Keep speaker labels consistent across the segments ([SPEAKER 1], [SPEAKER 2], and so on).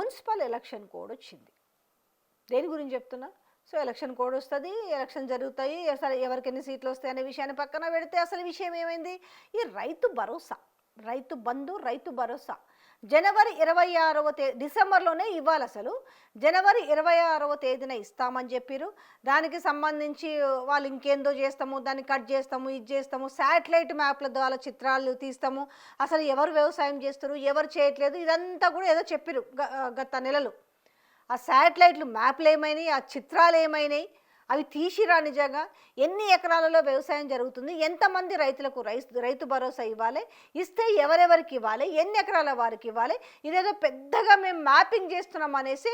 [SPEAKER 1] Municipal election code వచ్చింది. దేని గురించి చెప్తున్నా? సో ఎలక్షన్ కోడ్ వస్తుంది, ఎలక్షన్ జరుగుతాయి, అసలు ఎవరికి ఎన్ని సీట్లు వస్తాయి అనే విషయాన్ని పక్కన పెడితే అసలు విషయం ఏమైంది? ఈ రైతు భరోసా, రైతు బంధు, రైతు భరోసా జనవరి 26వ తేదీ, డిసెంబర్లోనే ఇవ్వాలి. అసలు జనవరి 26వ తేదీన ఇస్తామని చెప్పారు. దానికి సంబంధించి వాళ్ళు ఇంకేందో చేస్తాము, దాన్ని కట్ చేస్తాము, ఇది చేస్తాము, శాటిలైట్ మ్యాప్ల ద్వారా చిత్రాలు తీస్తాము, అసలు ఎవరు వ్యవసాయం చేస్తారు, ఎవరు చేయట్లేదు, ఇదంతా కూడా ఏదో చెప్పారు గత నెలలు. ఆ శాటిలైట్లు మ్యాప్లు ఏమైనాయి, ఆ చిత్రాలు ఏమైనాయి, అవి తీసిరా నిజంగా ఎన్ని ఎకరాలలో వ్యవసాయం జరుగుతుంది, ఎంతమంది రైతులకు రైతు భరోసా ఇవ్వాలి, ఇస్తే ఎవరెవరికి ఇవ్వాలి, ఎన్ని ఎకరాల వారికి ఇవ్వాలి, ఇదేదో పెద్దగా మేము మ్యాపింగ్ చేస్తున్నాం అనేసి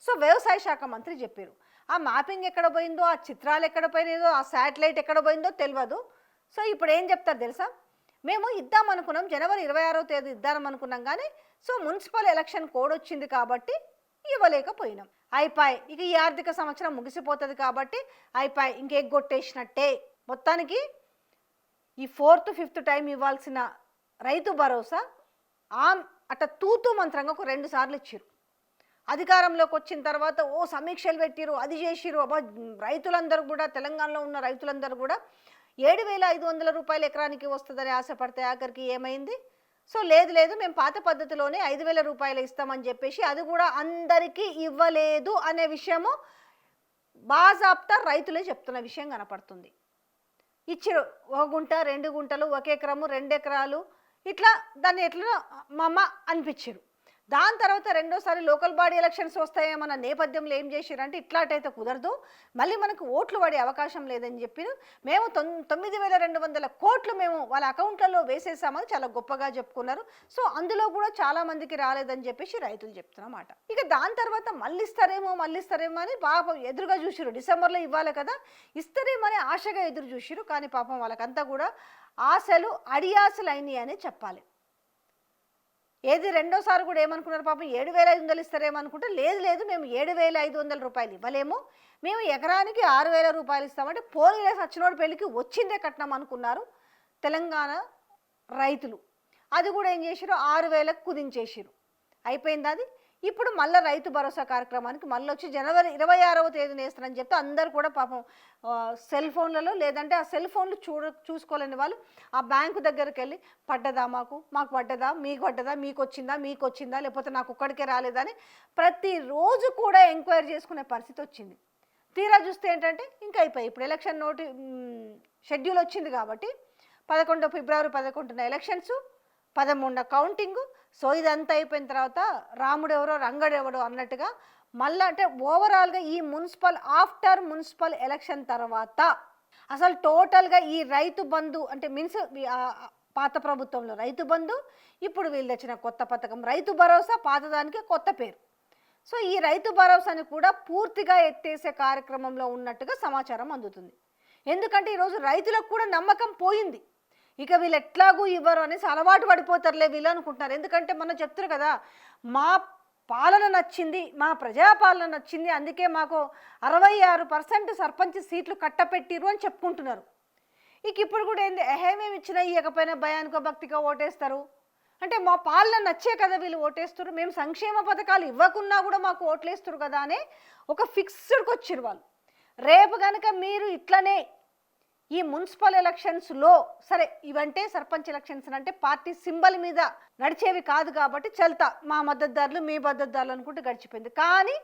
[SPEAKER 1] సో వ్యవసాయ శాఖ మంత్రి చెప్పారు. ఆ మ్యాపింగ్ ఎక్కడ పోయిందో, ఆ చిత్రాలు ఎక్కడ పోయినాయో, ఆ శాటిలైట్ ఎక్కడ పోయిందో తెలియదు. సో ఇప్పుడు ఏం చెప్తారు తెలుసా? మేము ఇద్దామనుకున్నాం, జనవరి 26వ తేదీ ఇద్దామనుకున్నాం, కానీ సో మున్సిపల్ ఎలక్షన్ కోడ్ వచ్చింది కాబట్టి ఇవ్వలేకపోయినాం. అయిపోయి ఇక ఈ ఆర్థిక సంవత్సరం ముగిసిపోతుంది కాబట్టి అయిపోయి ఇంకెగ్గొట్టేసినట్టే. మొత్తానికి ఈ 4th 5th టైం ఇవ్వాల్సిన రైతు భరోసా అట్ట తూతూ మంత్రంగా ఒక 2 సార్లు ఇచ్చారు. అధికారంలోకి వచ్చిన తర్వాత సమీక్షలు పెట్టిరు, అది చేసిరు. అబ్బా రైతులందరూ కూడా, తెలంగాణలో ఉన్న రైతులందరూ కూడా 7,500 రూపాయలు ఎకరానికి వస్తుందని ఆశపడితే ఆఖరికి ఏమైంది? సో లేదు మేము పాత పద్ధతిలోనే 5,000 రూపాయలు ఇస్తామని చెప్పేసి అది కూడా అందరికీ ఇవ్వలేదు అనే విషయము బాజాప్తా రైతులే చెప్తున్న విషయం కనపడుతుంది. ఇచ్చిరు 1 గుంట, 2 గుంటలు, 1 ఎకరము, 2 ఎకరాలు, ఇట్లా దాన్ని ఎట్లా మమ్మ అనిపించారు. దాని తర్వాత రెండోసారి లోకల్ బాడీ ఎలక్షన్స్ వస్తాయేమన్న నేపథ్యంలో ఏం చేసిరంటే ఇట్లాంటైతే కుదరదు, మళ్ళీ మనకు ఓట్లు పడే అవకాశం లేదని చెప్పి మేము 9,200 కోట్లు మేము వాళ్ళ అకౌంట్లలో వేసేసామని చాలా గొప్పగా చెప్పుకున్నారు. సో అందులో కూడా చాలా మందికి రాలేదని చెప్పేసి రైతులు చెప్తున్నమాట. ఇక దాని తర్వాత మళ్ళీ ఇస్తారేమో అని పాపం ఎదురుగా చూసిరు. డిసెంబర్లో ఇవ్వాలి కదా, ఇస్తారేమో అని ఆశగా ఎదురు చూసిరు. కానీ పాపం వాళ్ళకంతా కూడా ఆశలు అడియాసలు అయినాయి అని చెప్పాలి. ఏది రెండోసారి కూడా ఏమనుకున్నారు పాపం 7,500 ఇస్తారేమో అనుకుంటే లేదు మేము 7,500 రూపాయలు ఇవ్వలేము, మేము ఎకరానికి 6,000 రూపాయలు ఇస్తామంటే పోలీలే సచ్చినోడి పెళ్ళికి వచ్చిందే కట్నం అనుకున్నారు తెలంగాణ రైతులు. అది కూడా ఏం చేశారు, 6,000కు కుదించేసారు. అయిపోయింది అది. ఇప్పుడు మళ్ళీ రైతు భరోసా కార్యక్రమానికి మళ్ళీ వచ్చి జనవరి 26వ తేదీన వేస్తారని చెప్తే అందరు కూడా పాపం సెల్ ఫోన్లలో, లేదంటే ఆ సెల్ ఫోన్లు చూసుకోలేని వాళ్ళు ఆ బ్యాంకు దగ్గరికి వెళ్ళి పడ్డదా, మాకు పడ్డదా, మీకు పడ్డదా, మీకు వచ్చిందా, లేకపోతే నాకు ఒక్కడికే రాలేదా అని ప్రతిరోజు కూడా ఎంక్వైరీ చేసుకునే పరిస్థితి వచ్చింది. తీరా చూస్తే ఏంటంటే ఇంకా అయిపోయి ఇప్పుడు ఎలక్షన్ షెడ్యూల్ వచ్చింది కాబట్టి ఫిబ్రవరి 11న ఎలక్షన్స్, 13న కౌంటింగు. సో ఇదంతా అయిపోయిన తర్వాత రాముడెవరో రంగడెవడో అన్నట్టుగా మళ్ళీ అంటే ఓవరాల్గా ఈ ఆఫ్టర్ మున్సిపల్ ఎలక్షన్ తర్వాత అసలు టోటల్గా ఈ రైతు బంధు అంటే మీన్స్ పాత ప్రభుత్వంలో రైతు బంధు, ఇప్పుడు వీళ్ళు తెచ్చిన కొత్త పథకం రైతు భరోసా, పాతదానికి కొత్త పేరు. సో ఈ రైతు భరోసాని కూడా పూర్తిగా ఎత్తేసే కార్యక్రమంలో ఉన్నట్టుగా సమాచారం అందుతుంది. ఎందుకంటే ఈరోజు రైతులకు కూడా నమ్మకం పోయింది. ఇక వీళ్ళు ఎట్లాగూ ఇవ్వరు అనేసి అలవాటు పడిపోతారులే వీళ్ళు అనుకుంటున్నారు. ఎందుకంటే మనం చెప్తారు కదా, మా పాలన నచ్చింది, మా ప్రజాపాలన నచ్చింది, అందుకే మాకు 66% సర్పంచ్ సీట్లు కట్టపెట్టిరు అని చెప్పుకుంటున్నారు. ఇక ఇప్పుడు కూడా ఏంది, మేము ఇచ్చినా ఇవ్వకపోయినా భయానికో భక్తికో ఓటేస్తారు. అంటే మా పాలన నచ్చే కదా వీళ్ళు ఓటేస్తారు, మేము సంక్షేమ పథకాలు ఇవ్వకున్నా కూడా మాకు ఓట్లేస్తారు కదా అనే ఒక ఫిక్స్డ్కి వచ్చిరు వాళ్ళు. రేపు కనుక మీరు ఇట్లనే ఈ మున్సిపల్ ఎలక్షన్స్లో సరే ఇవంటే సర్పంచ్ ఎలక్షన్స్ అంటే పార్టీ సింబల్ మీద నడిచేవి కాదు కాబట్టి చల్తా మా మద్దతుదారులు మీ మద్దతుదారులు అనుకుంటూ గడిచిపోయింది. కానీ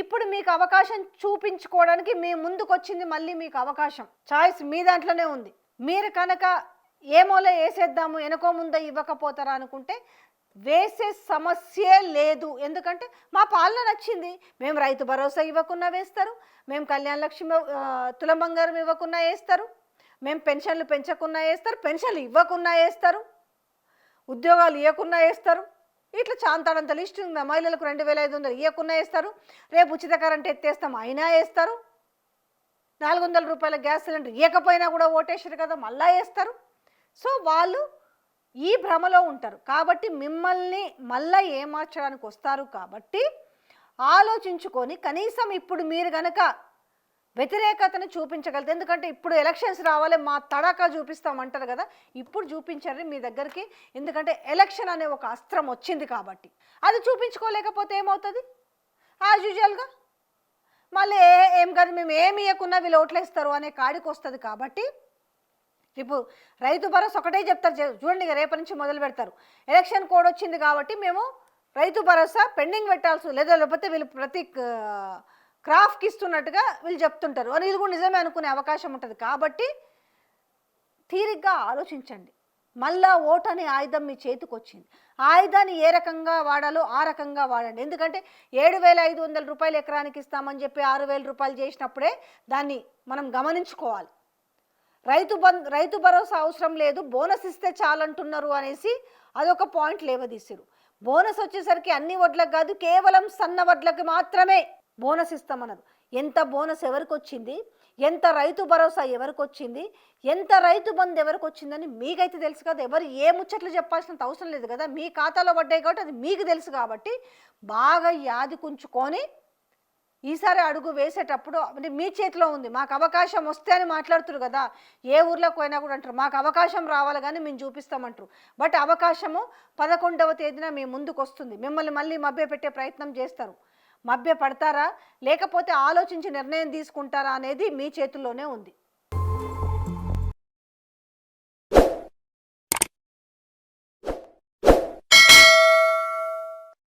[SPEAKER 1] ఇప్పుడు మీకు అవకాశం చూపించుకోవడానికి మీ ముందుకు వచ్చింది, మళ్ళీ మీకు అవకాశం, చాయిస్ మీ దాంట్లోనే ఉంది. మీరు కనుక ఏమోలే వేసేద్దాము వెనకో ముందో ఇవ్వకపోతారా అనుకుంటే వేసే సమస్యే లేదు. ఎందుకంటే మా పాలన నచ్చింది, మేము రైతు భరోసా ఇవ్వకున్నా వేస్తారు, మేము కళ్యాణ లక్ష్మి తులం బంగారం ఇవ్వకున్నా వేస్తారు, మేము పెన్షన్లు పెంచకున్నా వేస్తారు, పెన్షన్లు ఇవ్వకున్నా వేస్తారు, ఉద్యోగాలు ఇవ్వకున్నా వేస్తారు. ఇట్లా చాంతాడంత లిస్ట్ ఉంది. మహిళలకు 2,500 ఇవ్వకున్నా వేస్తారు, రేపు ఉచిత కరెంట్ ఎత్తేస్తాం అయినా వేస్తారు, 400 రూపాయల గ్యాస్ సిలిండర్ ఇవ్వకపోయినా కూడా ఓటేసారు కదా మళ్ళా వేస్తారు. సో వాళ్ళు ఈ భ్రమలో ఉంటారు కాబట్టి మిమ్మల్ని మళ్ళీ ఏమార్చడానికి వస్తారు. కాబట్టి ఆలోచించుకొని కనీసం ఇప్పుడు మీరు గనక వ్యతిరేకతను చూపించగలదు. ఎందుకంటే ఇప్పుడు ఎలక్షన్స్ రావాలి, మా తడాకా చూపిస్తామంటారు కదా, ఇప్పుడు చూపించారు మీ దగ్గరికి. ఎందుకంటే ఎలక్షన్ అనే ఒక అస్త్రం వచ్చింది కాబట్టి. అది చూపించుకోలేకపోతే ఏమవుతుంది? యాజ్ యూజువల్గా మళ్ళీ ఏం కాదు, మేము ఏమి ఇవ్వకున్నా వీళ్ళు ఓట్లేస్తారు అనే కాడికి వస్తుంది. కాబట్టి ఇప్పుడు రైతు భరోసా ఒకటే చెప్తారు, చూడండి ఇక రేపటి నుంచి మొదలు పెడతారు. ఎలక్షన్ కోడ్ వచ్చింది కాబట్టి మేము రైతు భరోసా పెండింగ్ పెట్టాల్సి లేకపోతే వీళ్ళు ప్రతి క్రాఫ్ట్కి ఇస్తున్నట్టుగా వీళ్ళు చెప్తుంటారు. అని ఇది కూడా నిజమే అనుకునే అవకాశం ఉంటుంది. కాబట్టి తీరిగ్గా ఆలోచించండి. మళ్ళా ఓటు అనే ఆయుధం మీ చేతికి వచ్చింది. ఆయుధాన్ని ఏ రకంగా వాడాలో ఆ రకంగా వాడండి. ఎందుకంటే 7,500 రూపాయలు ఎకరానికి ఇస్తామని చెప్పి 6,000 రూపాయలు చేసినప్పుడే దాన్ని మనం గమనించుకోవాలి. రైతు భరోసా అవసరం లేదు, బోనస్ ఇస్తే చాలంటున్నారు అనేసి అదొక పాయింట్ లేవదీసిరు. బోనస్ వచ్చేసరికి అన్ని వడ్లకు కాదు, కేవలం సన్న వడ్లకు మాత్రమే బోనస్ ఇస్తామన్నారు. ఎంత బోనస్ ఎవరికి వచ్చింది, ఎంత రైతు భరోసా ఎవరికి వచ్చింది, ఎంత రైతు బంధు ఎవరికి వచ్చిందని మీకైతే తెలుసు కదా. ఎవరు ఏ ముచ్చట్లు చెప్పాల్సినంత అవసరం లేదు కదా, మీ ఖాతాలో పడ్డాయి కాబట్టి అది మీకు తెలుసు. కాబట్టి బాగా యాది కుంచుకొని ఈసారి అడుగు వేసేటప్పుడు అంటే మీ చేతిలో ఉంది. మాకు అవకాశం వస్తే అని మాట్లాడుతున్నారు కదా, ఏ ఊర్లోకి పోయినా కూడా అంటారు మాకు అవకాశం రావాలి కానీ మేము చూపిస్తామంటారు. బట్ అవకాశము 11వ తేదీన మీ ముందుకు వస్తుంది. మిమ్మల్ని మళ్ళీ మభ్య పెట్టే ప్రయత్నం చేస్తారు. మభ్య పడతారా లేకపోతే ఆలోచించి నిర్ణయం తీసుకుంటారా అనేది మీ చేతుల్లోనే ఉంది.